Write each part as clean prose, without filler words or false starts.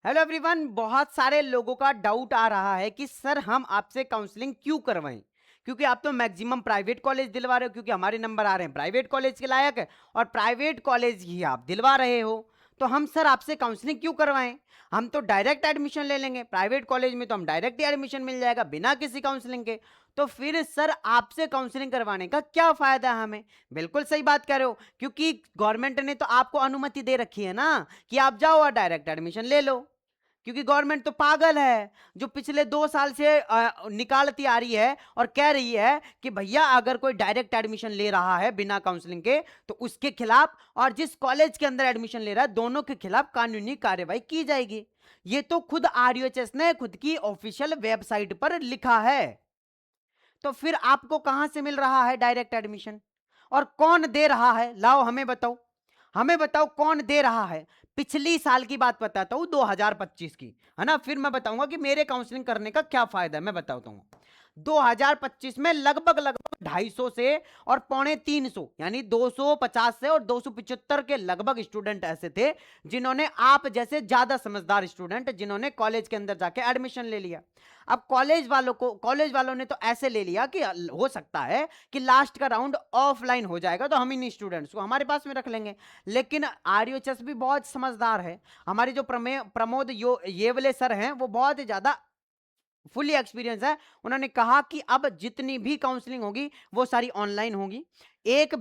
Hello everyone. बहुत सारे लोगों का डाउट आ रहा है कि सर हम आपसे काउंसलिंग क्यों करवाएं, क्योंकि आप तो मैक्सिमम प्राइवेट कॉलेज दिलवा रहे हो, क्योंकि हमारे नंबर आ रहे हैं प्राइवेट कॉलेज के लायक है और प्राइवेट कॉलेज ही आप दिलवा रहे हो। तो हम सर आपसे काउंसलिंग क्यों करवाएं? हम तो डायरेक्ट एडमिशन ले लेंगे प्राइवेट कॉलेज में, तो हम डायरेक्ट ही एडमिशन मिल जाएगा बिना किसी काउंसलिंग के। तो फिर सर आपसे काउंसलिंग करवाने का क्या फायदा है हमें? बिल्कुल सही बात कह रहे हो, क्योंकि गवर्नमेंट ने तो आपको अनुमति दे रखी है ना कि आप जाओ और डायरेक्ट एडमिशन ले लो। क्योंकि गवर्नमेंट तो पागल है जो पिछले 2 साल से निकालती आ रही है और कह रही है कि भैया अगर कोई डायरेक्ट एडमिशन ले रहा है बिना काउंसलिंग के तो उसके खिलाफ और जिस कॉलेज के अंदर एडमिशन ले रहा है दोनों के खिलाफ कानूनी कार्यवाही की जाएगी। ये तो खुद आरयूएचएस ने खुद की ऑफिशियल वेबसाइट पर लिखा है। तो फिर आपको कहां से मिल रहा है डायरेक्ट एडमिशन और कौन दे रहा है? लाओ हमें बताओ, हमें बताओ कौन दे रहा है। पिछली साल की बात बताता हूं, 2025 की, है ना। फिर मैं बताऊंगा कि मेरे काउंसलिंग करने का क्या फायदा है, मैं बताता हूं। 2025 में लगभग लगभग 250 से और 250 यानी 250 से और 275 के लगभग स्टूडेंट ऐसे थे जिन्होंने, आप जैसे ज्यादा समझदार स्टूडेंट जिन्होंने कॉलेज के अंदर जाके एडमिशन ले लिया। अब कॉलेज वालों ने तो ऐसे ले लिया कि हो सकता है कि लास्ट का राउंड ऑफलाइन हो जाएगा तो हम इन स्टूडेंट्स को हमारे पास में रख लेंगे। लेकिन आरयूएचएस भी बहुत समझदार है। हमारे जो प्रमोद ये वाले सर हैं वो बहुत ही ज्यादा फुली एक्सपीरियंस है। उन्होंने कहा कि अब जितनी भी काउंसलिंग होगी वो सारी ऑनलाइन होगी। एक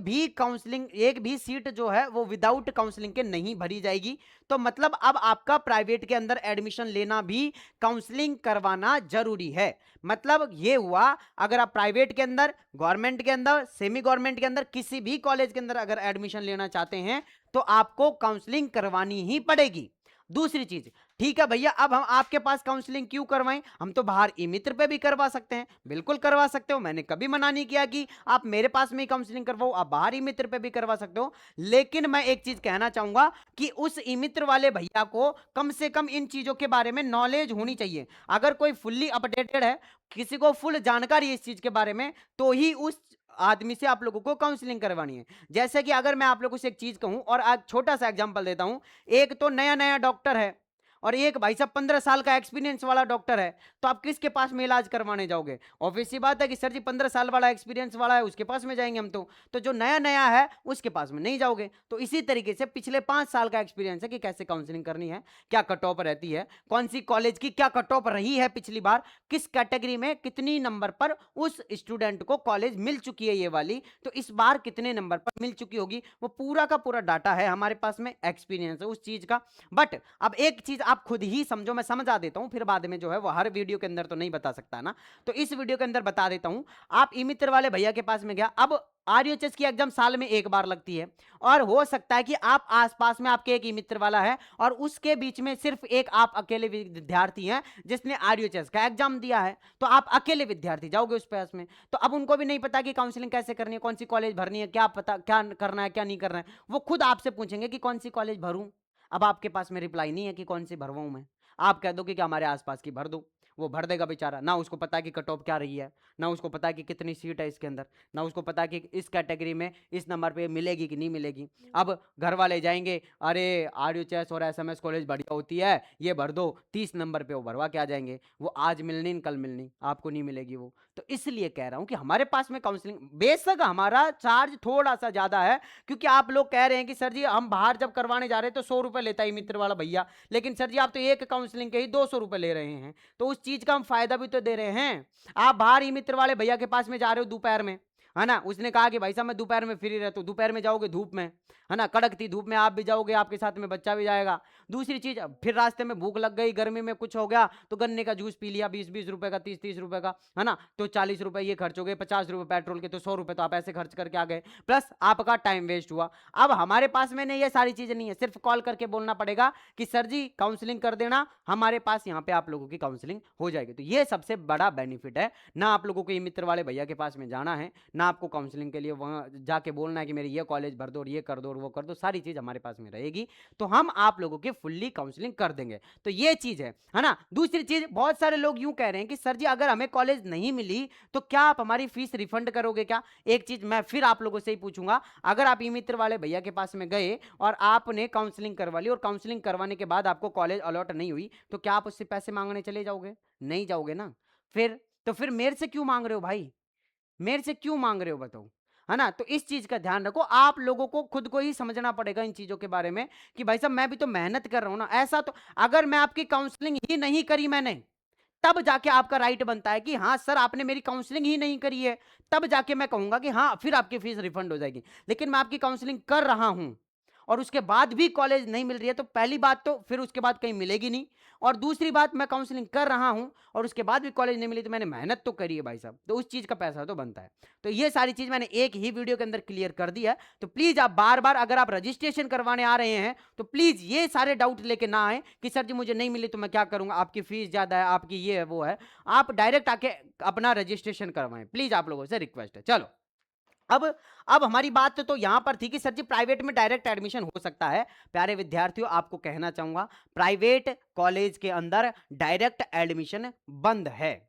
भी सीट जो है वो विदाउट काउंसलिंग के नहीं भरी जाएगी। तो मतलब अब आपका प्राइवेट के अंदर एडमिशन लेना भी काउंसलिंग करवाना जरूरी है। मतलब ये हुआ, अगर आप प्राइवेट के अंदर, गवर्नमेंट के अंदर, सेमी गवर्नमेंट के अंदर किसी भी कॉलेज के अंदर अगर एडमिशन लेना चाहते हैं तो आपको काउंसलिंग करवानी ही पड़ेगी। दूसरी चीज, ठीक है भैया अब हम आपके पास काउंसलिंग क्यों करवाएं? हम तो बाहर ई मित्र पे भी करवा सकते हैं। बिल्कुल करवा सकते हो, मैंने कभी मना नहीं किया कि आप मेरे पास में ही काउंसलिंग करवाओ, आप बाहर ई मित्र पे भी करवा सकते हो। लेकिन मैं एक चीज कहना चाहूंगा कि उस ई मित्र वाले भैया को कम से कम इन चीजों के बारे में नॉलेज होनी चाहिए। अगर कोई फुल्ली अपडेटेड है, किसी को फुल जानकारी है इस चीज के बारे में, तो ही उस आदमी से आप लोगों को काउंसलिंग करवानी है। जैसे कि अगर मैं आप लोगों से एक चीज कहूं और आज छोटा सा एग्जांपल देता हूं, एक तो नया नया डॉक्टर है और एक भाई साहब 15 साल का एक्सपीरियंस वाला डॉक्टर है, तो आप किसके पास में इलाज करवाने जाओगे? ऑब्वियस सी बात है कि सर जी 15 साल वाला एक्सपीरियंस वाला है उसके पास में जाएंगे हम तो जो नया नया है उसके पास में नहीं जाओगे। तो इसी तरीके से पिछले 5 साल का एक्सपीरियंस है कि कैसे काउंसलिंग करनी है, क्या कट ऑफ रहती है, कौन सी कॉलेज की क्या कट ऑफ रही है पिछली बार, किस कैटेगरी में कितनी नंबर पर उस स्टूडेंट को कॉलेज मिल चुकी है ये वाली, तो इस बार कितने नंबर पर मिल चुकी होगी, वो पूरा का पूरा डाटा है हमारे पास में, एक्सपीरियंस है उस चीज का। बट अब एक चीज आप खुद ही समझो, मैं समझा देता हूं, फिर बाद में जो है वो हर वीडियो के अंदर तो नहीं बता सकता ना, तो इस वीडियो के अंदर बता देता हूं। आप ई मित्र वाले भैया के पास में गया, अब आरयूएचएस की एग्जाम साल में एक बार लगती है और हो सकता है कि आप आसपास में आपके एक ई मित्र वाला है और उसके बीच में सिर्फ एक आप अकेले विद्यार्थी हैं जिसने आरयूएचएस का एग्जाम दिया है, तो आप अकेले विद्यार्थी जाओगे उस पास में, तो अब उनको भी नहीं पता कि काउंसलिंग कैसे करनी है, कौन सी कॉलेज भरनी है, क्या पता क्या करना है क्या नहीं करना है। वो खुद आपसे पूछेंगे कि कौन सी कॉलेज भरूं। अब आपके पास में रिप्लाई नहीं है कि कौन सी भरवाऊं मैं। आप कह दो कि हमारे आसपास की भर दो, वो भर देगा बेचारा, ना उसको पता है कि कट ऑफ क्या रही है, ना उसको पता है कि कितनी सीट है इसके अंदर, ना उसको पता है कि इस कैटेगरी में इस नंबर पे मिलेगी कि नहीं मिलेगी। अब घर वाले जाएंगे, अरे आरयूएचएस और एसएमएस कॉलेज बढ़िया होती है ये भर दो, 30 नंबर पे वो भरवा के आ जाएंगे, वो आज मिलनी कल मिलनी, आपको नहीं मिलेगी वो। तो इसलिए कह रहा हूं कि हमारे पास में काउंसलिंग, बेशक हमारा चार्ज थोड़ा सा ज्यादा है, क्योंकि आप लोग कह रहे हैं कि सर जी हम बाहर जब करवाने जा रहे हैं तो 100 रुपए लेता है मित्र वाला भैया, लेकिन सर जी आप तो एक काउंसलिंग के ही 200 रुपए ले रहे हैं, तो उस चीज का हम फायदा भी तो दे रहे हैं। आप बाहर ही मित्र वाले भैया के पास में जा रहे हो दोपहर में, है ना, उसने कहा कि भाई साहब मैं दोपहर में फ्री रहता हूँ, दोपहर में जाओगे धूप में, है ना, कड़कती धूप में आप भी जाओगे, आपके साथ में बच्चा भी जाएगा। दूसरी चीज, फिर रास्ते में भूख लग गई, गर्मी में कुछ हो गया तो गन्ने का जूस पी लिया, 20-20 रुपए का, 30-30 रुपए का, है ना, तो 40 रुपए ये खर्च हो गए, 50 रुपए पेट्रोल के, तो 100 रुपए तो आप ऐसे खर्च करके आ गए, प्लस आपका टाइम वेस्ट हुआ। अब हमारे पास में नहीं, ये सारी चीजें नहीं है, सिर्फ कॉल करके बोलना पड़ेगा कि सर जी काउंसलिंग कर देना, हमारे पास यहाँ पे आप लोगों की काउंसलिंग हो जाएगी। तो ये सबसे बड़ा बेनिफिट है, ना आप लोगों को ये मित्र वाले भैया के पास में जाना है, ना आपको काउंसलिंग के लिए वहाँ जाके बोलना है कि मेरी ये कॉलेज भर दो और ये कर दो और वो कर दो, सारी चीज़ हमारे पास में रहेगी, तो हम आप लोगों की फुल्ली काउंसलिंग कर देंगे। तो ये चीज़ है ना। दूसरी चीज़, बहुत सारे लोग यूँ कह रहे हैं कि सर जी अगर हमें कॉलेज नहीं मिली तो क्या आप हमारी फीस रिफंड करोगे क्या? एक चीज़ मैं फिर आप लोगों से ही पूछूंगा, अगर आप ई मित्र वाले भैया के पास में गए और आपने काउंसलिंग करवा ली और काउंसलिंग करवाने के बाद आपको कॉलेज अलॉट नहीं हुई, तो क्या आप उससे पैसे मांगने चले जाओगे? नहीं जाओगे ना। फिर तो फिर मेरे से क्यों मांग रहे हो भाई? मेरे से क्यों मांग रहे हो बताओ? है ना? तो इस चीज का ध्यान रखो, आप लोगों को खुद को ही समझना पड़ेगा इन चीजों के बारे में कि भाई साहब मैं भी तो मेहनत कर रहा हूं ना। ऐसा तो अगर मैं आपकी काउंसलिंग ही नहीं करी मैंने, तब जाके आपका राइट बनता है कि हाँ सर आपने मेरी काउंसलिंग ही नहीं करी है, तब जाके मैं कहूंगा कि हाँ फिर आपकी फीस रिफंड हो जाएगी। लेकिन मैं आपकी काउंसलिंग कर रहा हूं और उसके बाद भी कॉलेज नहीं मिल रही है, तो पहली बात तो फिर उसके बाद कहीं मिलेगी नहीं, और दूसरी बात मैं काउंसलिंग कर रहा हूं और उसके बाद भी कॉलेज नहीं मिली, तो मैंने मेहनत तो करी है भाई साहब, तो उस चीज का पैसा तो बनता है। तो ये सारी चीज मैंने एक ही वीडियो के अंदर क्लियर कर दी है। तो प्लीज आप बार बार अगर आप रजिस्ट्रेशन करवाने आ रहे हैं तो प्लीज ये सारे डाउट लेके ना आए कि सर जी मुझे नहीं मिली तो मैं क्या करूंगा, आपकी फीस ज्यादा है, आपकी ये है वो है। आप डायरेक्ट आके अपना रजिस्ट्रेशन करवाएं, प्लीज आप लोगों से रिक्वेस्ट है। चलो अब अब हमारी बात तो यहां पर थी कि सर जी प्राइवेट में डायरेक्ट एडमिशन हो सकता है। प्यारे विद्यार्थियों आपको कहना चाहूंगा, प्राइवेट कॉलेज के अंदर डायरेक्ट एडमिशन बंद है।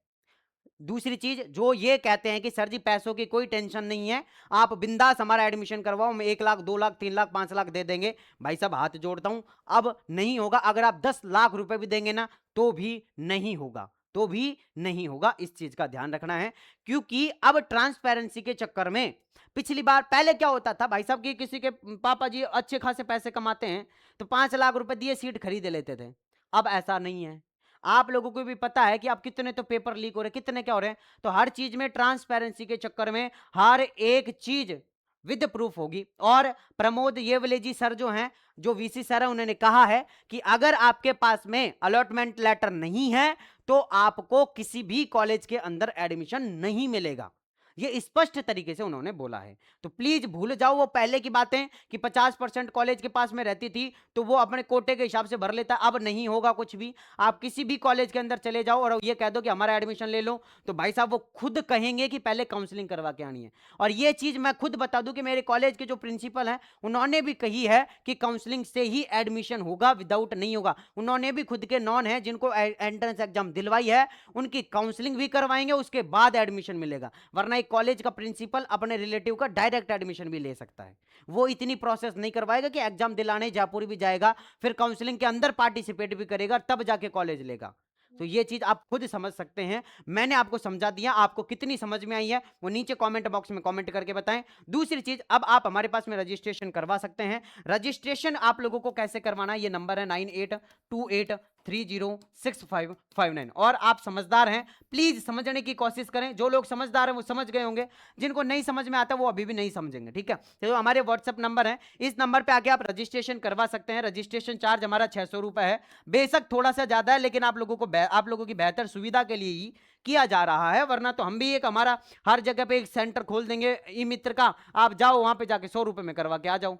दूसरी चीज, जो ये कहते हैं कि सर जी पैसों की कोई टेंशन नहीं है, आप बिंदास हमारा एडमिशन करवाओ, हम 1 लाख 2 लाख 3 लाख 5 लाख दे देंगे, भाई साहब हाथ जोड़ता हूं, अब नहीं होगा। अगर आप 10 लाख रुपए भी देंगे ना तो भी नहीं होगा, तो भी नहीं होगा। इस चीज का ध्यान रखना है, क्योंकि अब ट्रांसपेरेंसी के चक्कर में पिछली बार पहले क्या होता था भाई साहब कि किसी के पापा जी अच्छे खासे पैसे कमाते हैं तो 5 लाख रुपए दिए सीट खरीद लेते थे। अब ऐसा नहीं है। आप लोगों को भी पता है कि आप कितने तो पेपर लीक हो रहे, कितने क्या हो रहे हैं, तो हर चीज में ट्रांसपेरेंसी के चक्कर में हर एक चीज विद प्रूफ होगी। और प्रमोद येवले जी सर जो हैं, जो वीसी सर है, उन्होंने कहा है कि अगर आपके पास में अलॉटमेंट लेटर नहीं है तो आपको किसी भी कॉलेज के अंदर एडमिशन नहीं मिलेगा। ये स्पष्ट तरीके से उन्होंने बोला है। तो प्लीज भूल जाओ वो पहले की बातें कि 50% कॉलेज के पास में रहती थी तो वो अपने कोटे के हिसाब से भर लेता। अब नहीं होगा कुछ भी। आप किसी भी कॉलेज के अंदर चले जाओ और ये कह दो कि हमारा एडमिशन ले लो, तो भाई साहब वो खुद कहेंगे कि पहले काउंसलिंग करवा के आनी है। और ये चीज मैं खुद बता दूं कि मेरे कॉलेज के जो प्रिंसिपल हैं उन्होंने भी कही है कि काउंसलिंग से ही एडमिशन होगा, विदाउट नहीं होगा। उन्होंने भी खुद के नॉन है जिनको एंट्रेंस एग्जाम दिलवाई है, उनकी काउंसलिंग भी करवाएंगे, उसके बाद एडमिशन मिलेगा। वरना एक कॉलेज का प्रिंसिपल अपने रिलेटिव का डायरेक्ट एडमिशन भी ले सकता है। वो इतनी प्रोसेस नहीं करवाएगा कि एग्जाम दिलाने जयपुर भी जाएगा, फिर काउंसलिंग के अंदर पार्टिसिपेट भी करेगा, तब जाके कॉलेज लेगा। तो ये चीज आप खुद समझ सकते हैं। मैंने आपको समझा दिया, आपको कितनी समझ में आई है वो नीचे कमेंट बॉक्स में कमेंट करके बताएं। दूसरी चीज, अब आप हमारे पास में रजिस्ट्रेशन करवा सकते हैं। रजिस्ट्रेशन आप लोगों को कैसे करवाना है, ये नंबर है 9828306559। और आप समझदार हैं, प्लीज समझने की कोशिश करें। जो लोग समझदार हैं वो समझ गए होंगे, जिनको नहीं समझ में आता वो अभी भी नहीं समझेंगे, ठीक है। तो हमारे व्हाट्सएप नंबर है, इस नंबर पे आके आप रजिस्ट्रेशन करवा सकते हैं। रजिस्ट्रेशन चार्ज हमारा 600 रुपए है, बेशक थोड़ा सा ज्यादा है, लेकिन आप लोगों की बेहतर सुविधा के लिए ही किया जा रहा है। वरना तो हम भी एक हमारा हर जगह पे एक सेंटर खोल देंगे ई मित्र का, आप जाओ वहां पे जाके 100 रुपए में करवा के आ जाओ,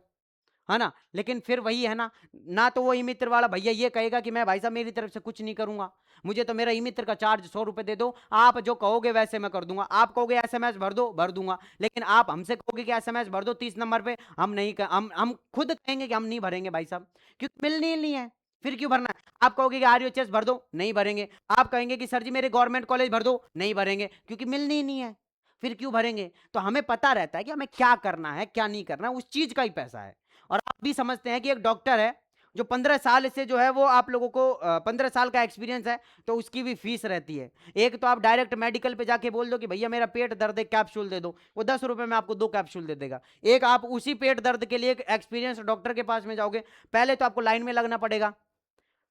है ना। लेकिन फिर वही है ना, ना तो वो ई मित्र वाला भैया ये कहेगा कि मैं भाई साहब मेरी तरफ से कुछ नहीं करूंगा, मुझे तो मेरा ई मित्र का चार्ज 100 रुपए दे दो, आप जो कहोगे वैसे मैं कर दूंगा। आप कहोगे एसएमएस भर दो, भर दूंगा, लेकिन आप हमसे कहोगे कि एसएमएस भर दो 30 नंबर पे, हम नहीं हम खुद कहेंगे कि हम नहीं भरेंगे भाई साहब, क्योंकि मिलनी ही नहीं है, फिर क्यों भरना है। आप कहोगे कि आरयूएचएस भर दो, नहीं भरेंगे। आप कहेंगे कि सर जी मेरे गवर्नमेंट कॉलेज भर दो, नहीं भरेंगे, क्योंकि मिलनी ही नहीं है, फिर क्यों भरेंगे। तो हमें पता रहता है कि हमें क्या करना है क्या नहीं करना, उस चीज का ही पैसा है। और आप भी समझते हैं कि एक डॉक्टर है जो 15 साल से जो है वो आप लोगों को 15 साल का एक्सपीरियंस है, तो उसकी भी फीस रहती है। एक तो आप डायरेक्ट मेडिकल पे जाके बोल दो कि भैया मेरा पेट दर्द है, कैप्सूल दे दो, वो 10 रुपए में आपको 2 कैप्सूल दे देगा। एक आप उसी पेट दर्द के लिए एक एक्सपीरियंस डॉक्टर के पास में जाओगे, पहले तो आपको लाइन में लगना पड़ेगा,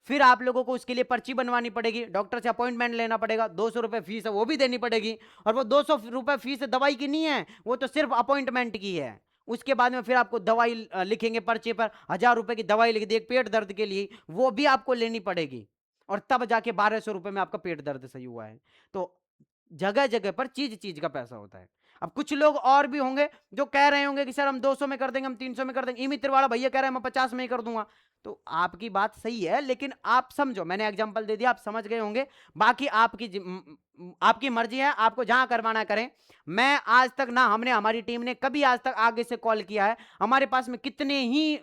फिर आप लोगों को उसके लिए पर्ची बनवानी पड़ेगी, डॉक्टर से अपॉइंटमेंट लेना पड़ेगा, 200 रुपए फीस है वो भी देनी पड़ेगी। और वो 200 रुपए फीस दवाई की नहीं है, वो तो सिर्फ अपॉइंटमेंट की है। उसके बाद में फिर आपको दवाई लिखेंगे पर्चे पर, 1000 रुपए की दवाई लिख दी एक पेट दर्द के लिए, वो भी आपको लेनी पड़ेगी, और तब जाके 1200 रुपए में आपका पेट दर्द सही हुआ है। तो जगह जगह पर चीज चीज का पैसा होता है। अब कुछ लोग और भी होंगे जो कह रहे होंगे कि सर हम 200 में कर देंगे, हम 300 में कर देंगे, ई मित्र वाला भैया कह रहे हैं मैं 50 में ही कर दूंगा। तो आपकी बात सही है, लेकिन आप समझो, मैंने एग्जांपल दे दिया, आप समझ गए होंगे। बाकी आपकी आपकी मर्जी है, आपको जहां करवाना करें। मैं आज तक ना, हमने, हमारी टीम ने कभी आज तक आगे से कॉल किया है। हमारे पास में कितने ही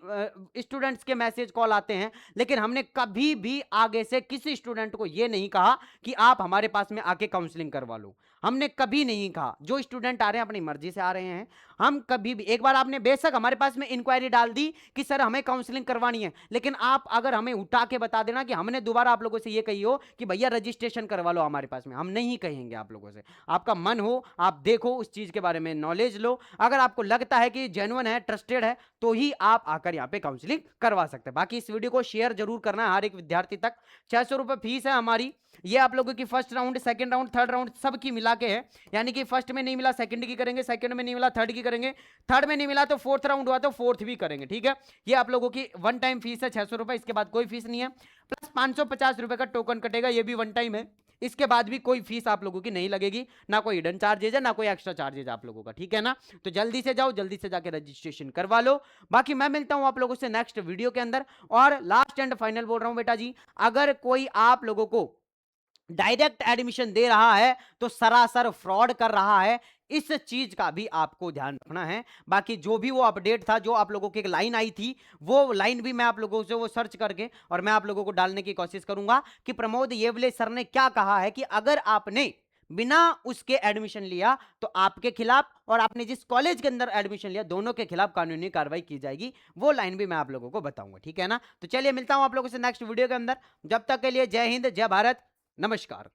स्टूडेंट्स के मैसेज कॉल आते हैं, लेकिन हमने कभी भी आगे से किसी स्टूडेंट को यह नहीं कहा कि आप हमारे पास में आके काउंसलिंग करवा लो। हमने कभी नहीं कहा। जो स्टूडेंट आ रहे हैं अपनी मर्जी से आ रहे हैं। हम कभी भी, एक बार आपने बेशक हमारे पास में इंक्वायरी डाल दी कि सर हमें काउंसलिंग करवानी है, लेकिन आप अगर हमें उठा के बता देना कि हमने दोबारा आप लोगों से ये कही हो कि भैया रजिस्ट्रेशन करवा लो हमारे पास में, हम नहीं कहेंगे आप लोगों से। आपका मन हो, आप देखो, उस चीज के बारे में नॉलेज लो। अगर आपको लगता है कि जेन्युइन है, ट्रस्टेड है, तो ही आप आकर यहाँ पे काउंसलिंग करवा सकते हैं। बाकी इस वीडियो को शेयर जरूर करना है हर एक विद्यार्थी तक। 600 रुपए फीस है हमारी। ये आप लोगों की first round, second round, third round सब की मिला के है। यानी कि फर्स्ट में नहीं मिला सेकंड की करेंगे, सेकंड में नहीं मिला थर्ड की करेंगे, थर्ड में नहीं मिला तो फोर्थ राउंड हुआ तो फोर्थ भी करेंगे। ठीक है, ये आप लोगों की वन टाइम फीस है 600 रुपए, इसके बाद कोई फीस नहीं है। प्लस 550 रुपए का टोकन कटेगा, ये भी वन टाइम है। इसके बाद भी कोई फीस आप लोगों की नहीं लगेगी, ना कोई हिडन चार्जेज है, ना कोई एक्स्ट्रा चार्जेज आप लोगों का। ठीक है ना, तो जल्दी से जाओ, जल्दी से जाके रजिस्ट्रेशन करवा लो। बाकी मैं मिलता हूं आप लोगों से नेक्स्ट वीडियो के अंदर। और लास्ट एंड फाइनल बोल रहा हूं बेटा जी, अगर कोई आप लोगों को डायरेक्ट एडमिशन दे रहा है तो सरासर फ्रॉड कर रहा है। इस चीज का भी आपको ध्यान रखना है। बाकी जो भी वो अपडेट था, जो आप लोगों की एक लाइन आई थी, वो लाइन भी मैं आप लोगों से वो सर्च करके और मैं आप लोगों को डालने की कोशिश करूंगा कि प्रमोद येवले सर ने क्या कहा है कि अगर आपने बिना उसके एडमिशन लिया तो आपके खिलाफ और आपने जिस कॉलेज के अंदर एडमिशन लिया दोनों के खिलाफ कानूनी कार्रवाई की जाएगी। वो लाइन भी मैं आप लोगों को बताऊंगा। ठीक है ना, तो चलिए मिलता हूं आप लोगों से नेक्स्ट वीडियो के अंदर। जब तक के लिए जय हिंद, जय भारत, नमस्कार।